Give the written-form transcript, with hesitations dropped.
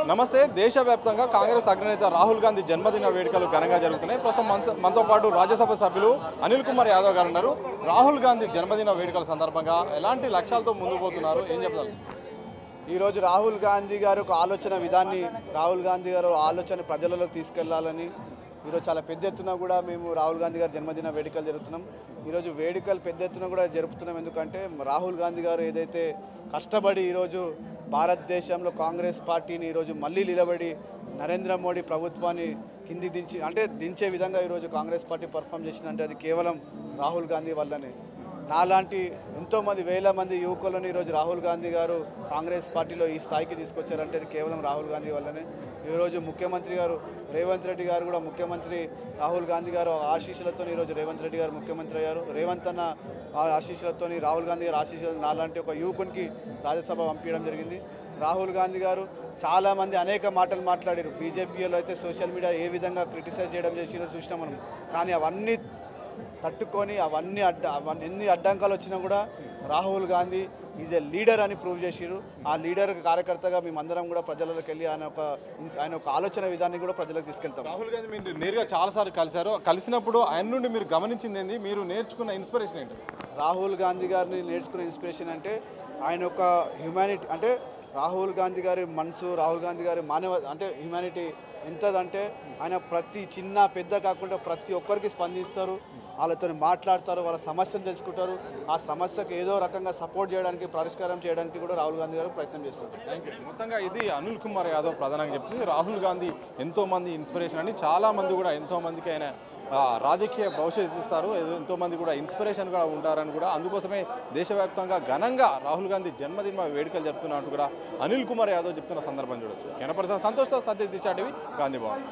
నమస్తే. దేశవ్యాప్తంగా కాంగ్రెస్ అగ్రనేత రాహుల్ గాంధీ జన్మదిన వేడుకలు ఘనంగా జరుగుతున్నాయి. ప్రస్తుతం మనతో పాటు రాజ్యసభ సభ్యులు అనిల్ కుమార్ యాదవ్ గారు ఉన్నారు. రాహుల్ గాంధీ జన్మదిన వేడుకల సందర్భంగా ఎలాంటి లక్ష్యాలతో ముందుకు పోతున్నారు, ఏం చెప్పాలి? ఈరోజు రాహుల్ గాంధీ గారు ఒక ఆలోచన విధాన్ని రాహుల్ గాంధీ గారు ఆలోచన ప్రజలలో తీసుకెళ్లాలని ఈరోజు చాలా పెద్ద ఎత్తున కూడా మేము రాహుల్ గాంధీ గారి జన్మదిన వేడుకలు జరుపుతున్నాం. ఈరోజు వేడుకలు పెద్ద ఎత్తున కూడా జరుపుతున్నాం. ఎందుకంటే రాహుల్ గాంధీ గారు ఏదైతే కష్టపడి ఈరోజు భారతదేశంలో కాంగ్రెస్ పార్టీని ఈరోజు మళ్ళీ నిలబడి నరేంద్ర మోడీ ప్రభుత్వాన్ని కింది దించే విధంగా ఈరోజు కాంగ్రెస్ పార్టీ పర్ఫామ్ చేసిందంటే అది కేవలం రాహుల్ గాంధీ వల్లనే. నాలాంటి ఎంతోమంది వేల మంది యువకులను ఈరోజు రాహుల్ గాంధీ గారు కాంగ్రెస్ పార్టీలో ఈ స్థాయికి తీసుకొచ్చారంటే అది కేవలం రాహుల్ గాంధీ వల్లనే. ఈరోజు ముఖ్యమంత్రి గారు రేవంత్ రెడ్డి గారు కూడా ముఖ్యమంత్రి రాహుల్ గాంధీ గారు ఆశీస్సులతో ఈరోజు రేవంత్ రెడ్డి గారు ముఖ్యమంత్రి అయ్యారు. రేవంత్ అన్న ఆశీస్సులతో రాహుల్ గాంధీ గారు ఆశీస్సులు నాలాంటి ఒక యువకునికి రాజ్యసభ పంపించడం జరిగింది. రాహుల్ గాంధీ గారు చాలామంది అనేక మాటలు మాట్లాడారు. బీజేపీలో అయితే సోషల్ మీడియా ఏ విధంగా క్రిటిసైజ్ చేయడం చేసినా చూసినాం మనం. కానీ అవన్నీ తట్టుకొని అవన్నీ ఎన్ని అడ్డంకాలు వచ్చినా కూడా Rahul Gandhi is a leader అని ప్రూవ్ చేసిరు. ఆ లీడర్ కార్యకర్తగా మేమందరం కూడా ప్రజలకు వెళ్ళి ఆయన ఒక ఆలోచన విధాన్ని కూడా ప్రజలకు తీసుకెళ్తాం. రాహుల్ గాంధీ మీరు నేరుగా చాలాసార్లు కలిసినప్పుడు ఆయన నుండి మీరు గమనించింది ఏంది, మీరు నేర్చుకున్న ఇన్స్పిరేషన్ ఏంటి? రాహుల్ గాంధీ గారిని నేర్చుకున్న ఇన్స్పిరేషన్ అంటే ఆయన ఒక హ్యుమానిటీ, అంటే రాహుల్ గాంధీ గారి మనసు, రాహుల్ గాంధీ గారి హ్యుమానిటీ ఎంతదంటే ఆయన ప్రతి చిన్న పెద్ద కాకుండా ప్రతి ఒక్కరికి స్పందిస్తారు, వాళ్ళతో మాట్లాడతారు, వాళ్ళ సమస్యను తెలుసుకుంటారు. ఆ సమస్యకు ఏదో రకంగా సపోర్ట్ చేయడానికి, పరిష్కారం చేయడానికి కూడా రాహుల్ గాంధీ గారు ప్రయత్నం చేస్తారు. మొత్తంగా ఇది అనిల్ కుమార్ యాదవ్ ప్రధానంగా చెప్తుంది. రాహుల్ గాంధీ ఎంతోమంది ఇన్స్పిరేషన్ అని, చాలామంది కూడా ఎంతోమందికి ఆయన రాజకీయ భవిష్యత్తు ఇస్తారు, ఎంతోమంది కూడా ఇన్స్పిరేషన్ కూడా ఉంటారని కూడా, అందుకోసమే దేశవ్యాప్తంగా ఘనంగా రాహుల్ గాంధీ జన్మదిన వేడుకలు జరుపుతున్నట్టు కూడా అనిల్ కుమార్ యాదవ్ చెప్తున్న సందర్భం చూడొచ్చు. కెనపర్సన్ సంతోష్, సత్య దిశా టీవీ, గాంధీ భవన్.